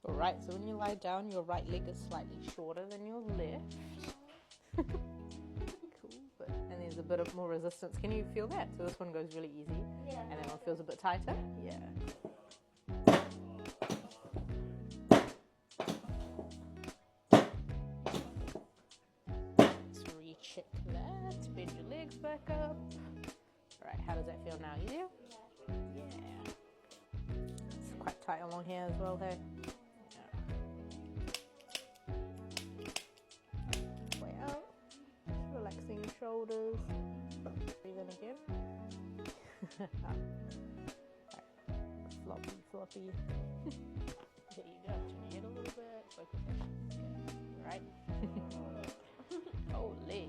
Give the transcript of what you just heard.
Alright, so when you lie down, your right leg is slightly shorter than your left. Cool, and there's a bit of more resistance. Can you feel that? So this one goes really easy, and then one feels a bit tighter. Yeah. Let's recheck that. Bend your legs back up. Alright, how does that feel now? Easier? Yeah. It's quite tight along here as well, hey? Relaxing your shoulders. Breathe in again. Floppy, floppy. There you go. Turn your head a little bit. Focus on. Right? Holy.